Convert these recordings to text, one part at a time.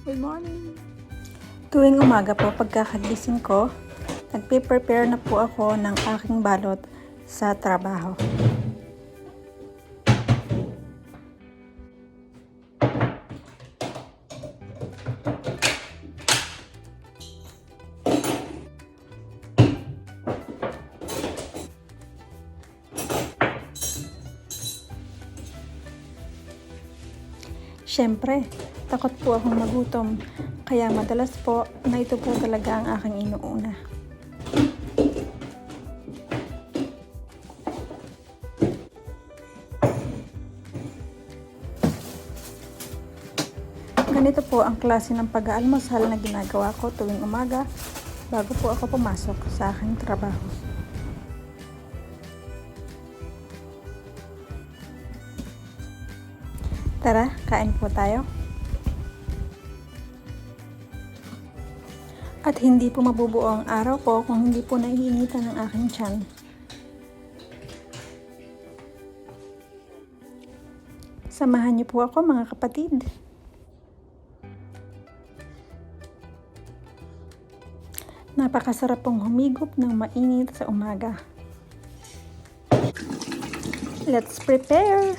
Good morning! Tuwing umaga po, pagkakagising ko, nagpe-prepare na po ako ng aking balot sa trabaho. Siyempre, takot po akong magutom, kaya madalas po na ito po talaga ang aking inuuna. Ganito po ang klase ng pag-aalmusal na ginagawa ko tuwing umaga bago po ako pumasok sa aking trabaho. Tara, kain po tayo. At hindi po mabubuo ang araw ko kung hindi po naiinitan ang aking tiyan. Samahan niyo po ako mga kapatid. Napakasarap pong humigop ng mainit sa umaga. Let's prepare!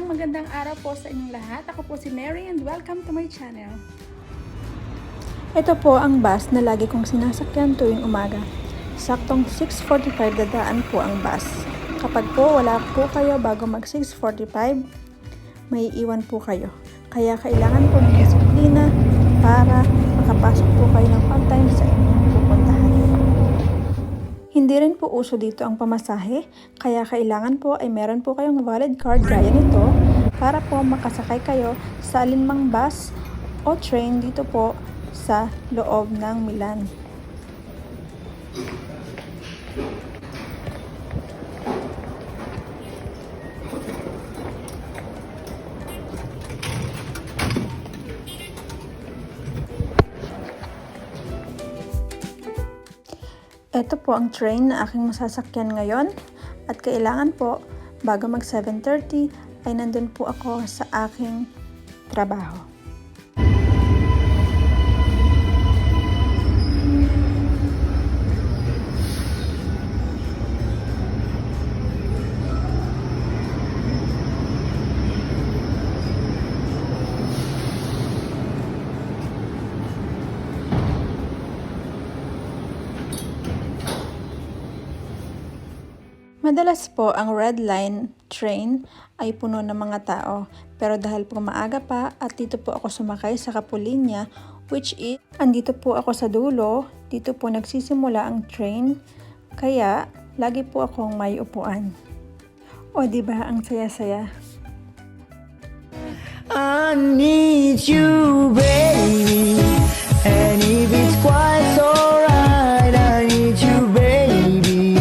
Magandang araw po sa inyong lahat. Ako po si Mary and welcome to my channel. Ito po ang bus na lagi kong sinasakyan tuwing umaga. Saktong 6:45 dadaan po ang bus. Kapag po wala po kayo bago mag 6:45, may iwan po kayo. Kaya kailangan po ng disiplina para makapasok po kayo ng on time sa inyong pupuntahan. Hindi rin po uso dito ang pamasahe, kaya kailangan po ay meron po kayong valid card gaya nito para po makasakay kayo sa alinmang bus o train dito po sa loob ng Milan. Ito po ang train na aking masasakyan ngayon at kailangan po bago mag 7:30 ay nandun po ako sa aking trabaho. Madalas po ang red line train ay puno ng mga tao, pero dahil po maaga pa at dito po ako sumakay sa Capolinia, which is andito po ako sa dulo, dito po nagsisimula ang train, kaya lagi po akong may upuan. O diba ang saya-saya? I need you, baby, and if it's quite alright, I need you, baby,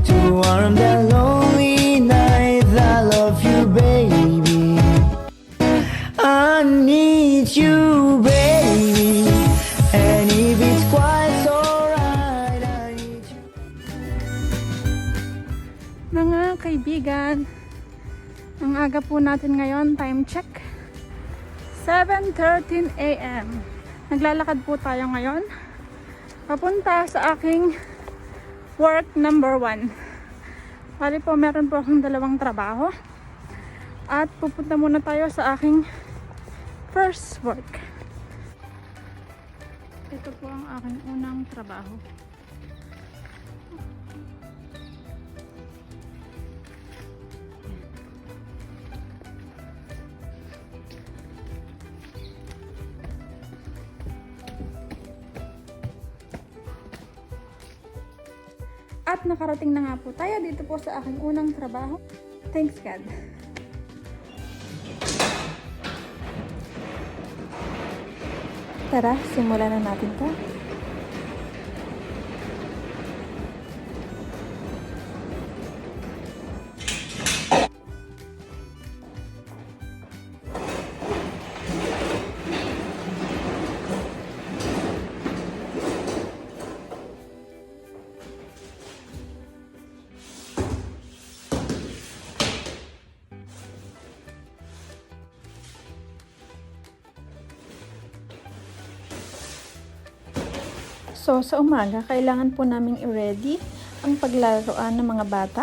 to warm that lonely night. I love you, baby. I need you, baby, and if it's quite alright, I need you. Mga kaibigan, ang aga po natin ngayon, time check, 7:13 AM. Naglalakad po tayo ngayon papunta sa aking work number 1. Bali po, meron po akong dalawang trabaho at pupunta muna tayo sa aking first work. Ito po ang aking unang trabaho. At nakarating na nga po tayo dito po sa aking unang trabaho. Thanks God. Tara, simulan na natin to. So, sa umaga, kailangan po naming i-ready ang paglalaroan ng mga bata.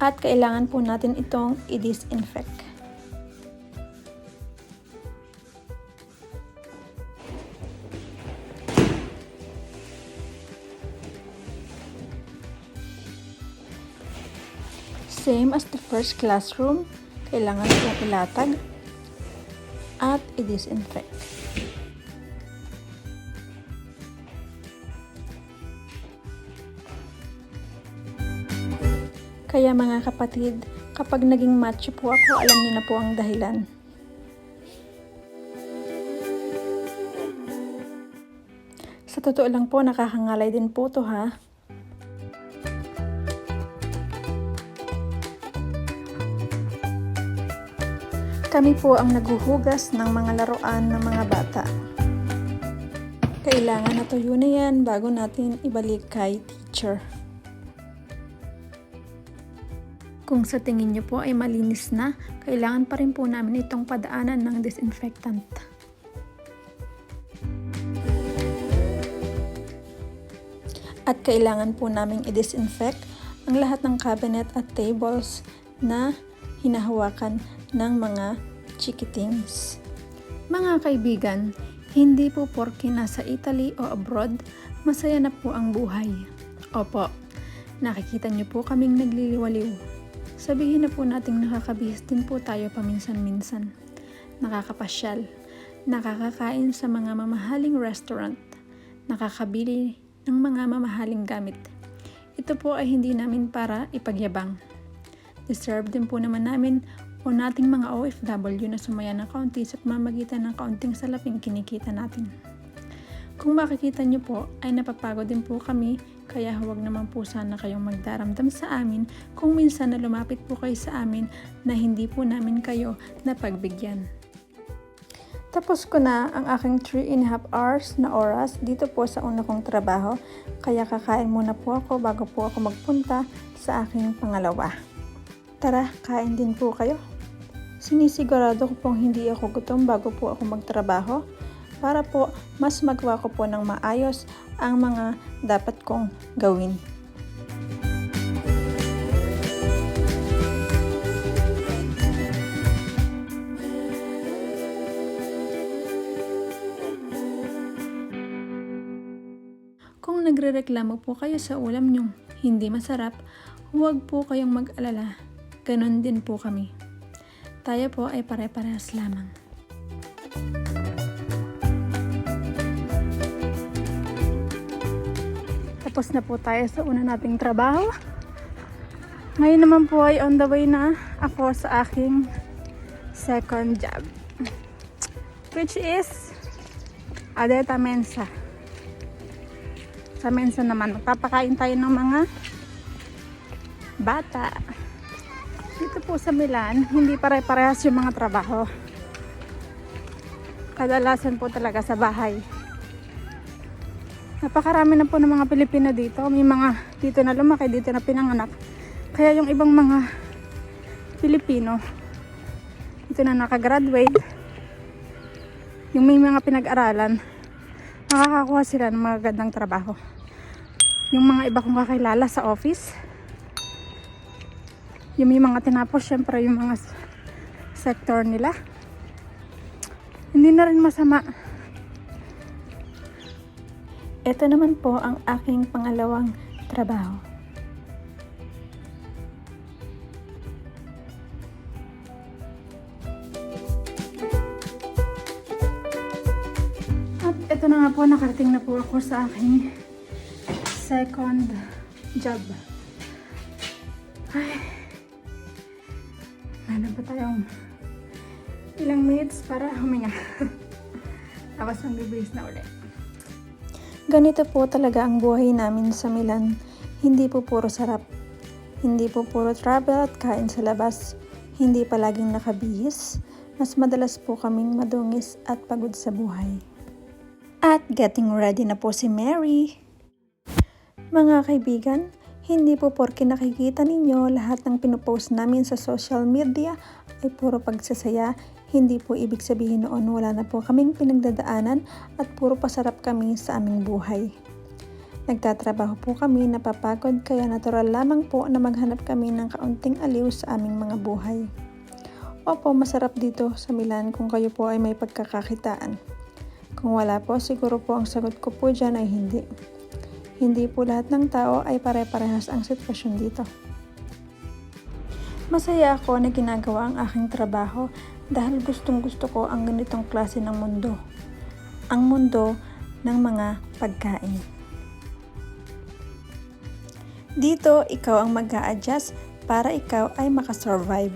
At kailangan po natin itong i-disinfect. Same as the first classroom, kailangan itong ilatag at i-disinfect. Kaya mga kapatid, kapag naging macho po ako, alam niyo na po ang dahilan. Sa totoo lang po, nakakangalay din po to ha. Kami po ang naghuhugas ng mga laruan ng mga bata. Kailangan natuyo na yan bago natin ibalik kay teacher. Kung sa tingin nyo po ay malinis na, kailangan pa rin po namin itong padaanan ng disinfectant. At kailangan po namin i-disinfect ang lahat ng cabinet at tables na hinahawakan ng mga chikitings. Mga kaibigan, hindi po porke nasa Italy o abroad, masaya na po ang buhay. Opo, nakikita niyo po kaming nagliliwaliw. Sabihin na po nating nakakabihis din po tayo paminsan-minsan. Nakakapasyal, nakakakain sa mga mamahaling restaurant, nakakabili ng mga mamahaling gamit. Ito po ay hindi namin para ipagyabang. Deserve din po naman namin o nating mga OFW na sumaya ng kaunti sa pamamagitan ng kaunting salaping kinikita natin. Kung makikita nyo po ay napapagod din po kami, kaya huwag naman po sana kayong magdaramdam sa amin kung minsan na lumapit po kayo sa amin na hindi po namin kayo napagbigyan. Tapos ko na ang aking 3.5 hours na oras dito po sa una kong trabaho, kaya kakain muna po ako bago po ako magpunta sa aking pangalawa. Tara, kain din po kayo. Sinisigurado ko pong hindi ako gutom bago po ako magtrabaho para po mas magawa ko po ng maayos ang mga dapat kong gawin. Kung nagrereklamo po kayo sa ulam nyong hindi masarap, huwag po kayong mag-alala. Ganon din po kami. Tayo po ay pare-parehas lamang. Tapos na po tayo sa una nating trabaho. Ngayon naman po ay on the way na ako sa aking second job. Which is Adeta Mensa. Sa Mensa naman, magpapakain tayo ng mga bata. Dito po sa Milan, hindi pare-parehas yung mga trabaho. Kadalasan po talaga sa bahay. Napakarami na po ng mga Pilipino dito. May mga dito na lumaki, dito na pinanganak. Kaya yung ibang mga Pilipino, dito na nakagraduate, yung may mga pinag-aralan, nakakakuha sila ng mga gandang trabaho. Yung mga iba kong kakilala sa office, yung may mga tinapos, syempre yung mga sector nila, hindi na rin masama. Ito naman po ang aking pangalawang trabaho. At ito na nga po, nakarating na po ako sa aking second job. Ay, meron pa tayong ilang minutes para huminga. Tapos ang bibihis na ulit. Ganito po talaga ang buhay namin sa Milan. Hindi po puro sarap. Hindi po puro travel at kain sa labas. Hindi palaging nakabihis. Mas madalas po kaming madungis at pagod sa buhay. At getting ready na po si Mary. Mga kaibigan, hindi po porke nakikita ninyo lahat ng pinupost namin sa social media ay puro pagsasaya. Hindi po ibig sabihin noon wala na po kaming pinagdadaanan at puro pasarap kami sa aming buhay. Nagtatrabaho po kami, napapagod, kaya natural lamang po na maghanap kami ng kaunting aliw sa aming mga buhay. Opo, masarap dito sa Milan kung kayo po ay may pagkakakitaan. Kung wala po, siguro po ang sagot ko po dyan ay hindi. Hindi po lahat ng tao ay pare-parehas ang sitwasyon dito. Masaya ako na ginagawa ang aking trabaho dahil gustong-gusto ko ang ganitong klase ng mundo. Ang mundo ng mga pagkain. Dito, ikaw ang mag-a-adjust para ikaw ay makasurvive.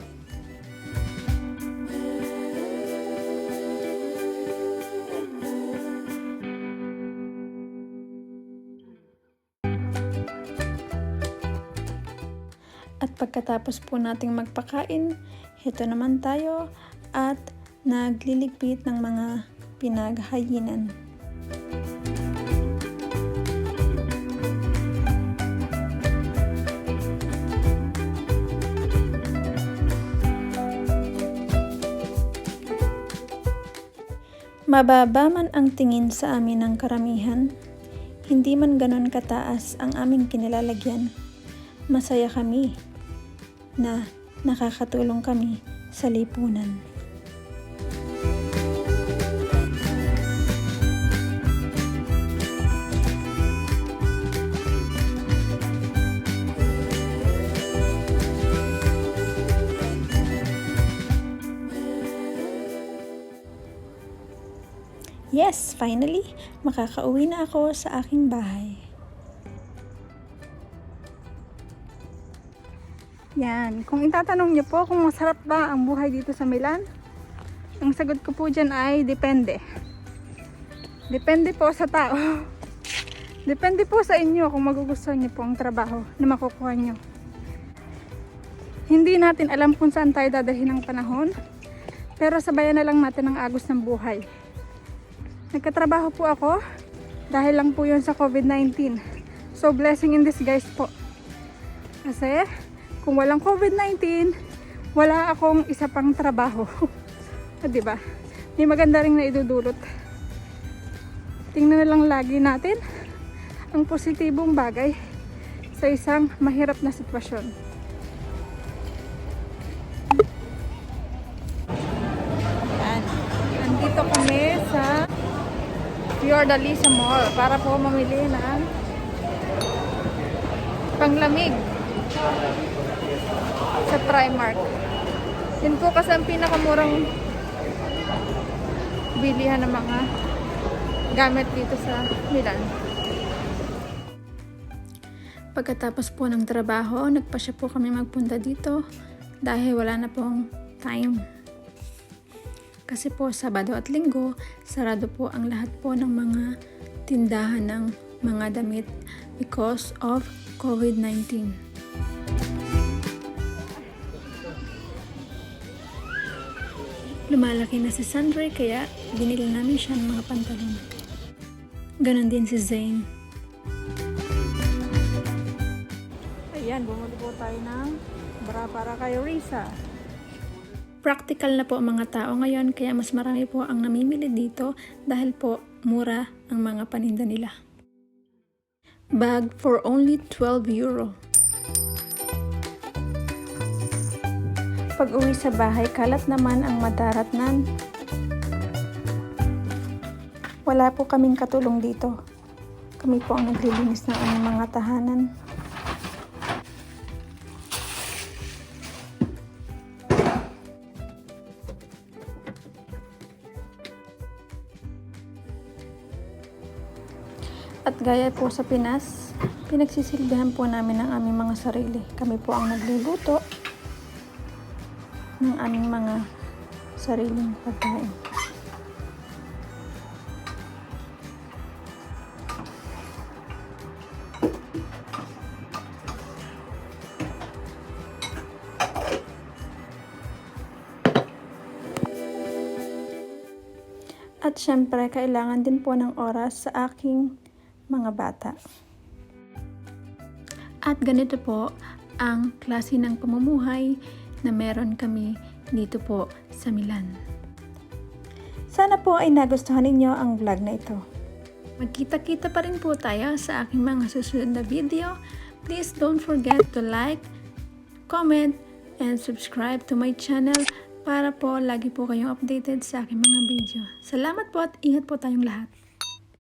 At pagkatapos po nating magpakain, heto naman tayo at nagliligpit ng mga pinaghayinan. Mababa man ang tingin sa amin ng karamihan, hindi man ganon kataas ang aming kinilalagyan. Masaya kami na nakakatulong kami sa lipunan. Yes, finally, makakauwi na ako sa aking bahay. Yan, kung itatanong niyo po kung masarap ba ang buhay dito sa Milan, ang sagot ko po dyan ay depende. Depende po sa tao. Depende po sa inyo kung magugustuhan niyo po ang trabaho na makukuha niyo. Hindi natin alam kung saan tayo dadalhin ng panahon, pero sabayan na lang natin ang agos ng buhay. Nagkatrabaho po ako dahil lang po yun sa COVID-19. So blessing in disguise po. Kasi kung walang COVID-19, wala akong isa pang trabaho. Diba? May maganda ring naidudulot. Tingnan na lang lagi natin ang positibong bagay sa isang mahirap na sitwasyon. Yan. Nandito kami sa Fiordalisa Mall para po mamili ng panglamig sa Primark. Yun po kasi ang pinakamurang bilihan ng mga gamit dito sa Milan. Pagkatapos po ng trabaho, nagpasya po kami magpunta dito dahil wala na pong time. Kasi po Sabado at Linggo, sarado po ang lahat po ng mga tindahan ng mga damit because of COVID-19. Lumalaki na si Sandre kaya binili namin siya ng mga pantalon. Ganon din si Zane. Ayan, bumili po tayo ng bra para kay Risa. Practical na po ang mga tao ngayon kaya mas marami po ang namimili dito dahil po mura ang mga paninda nila. Bag for only 12 euro. Pag uwi sa bahay, kalat naman ang madaratnan. Wala po kaming katulong dito. Kami po ang naglilinis ng aming mga tahanan. At gaya po sa Pinas, pinagsisilbihan po namin ang aming mga sarili. Kami po ang nagluluto ng aming mga sariling pagkain. At syempre, kailangan din po ng oras sa aking mga bata. At ganito po ang klase ng pamumuhay na meron kami dito po sa Milan. Sana po ay nagustuhan ninyo ang vlog na ito. Magkita-kita pa rin po tayo sa aking mga susunod na video. Please don't forget to like, comment, and subscribe to my channel para po lagi po kayong updated sa aking mga video. Salamat po at ingat po tayong lahat.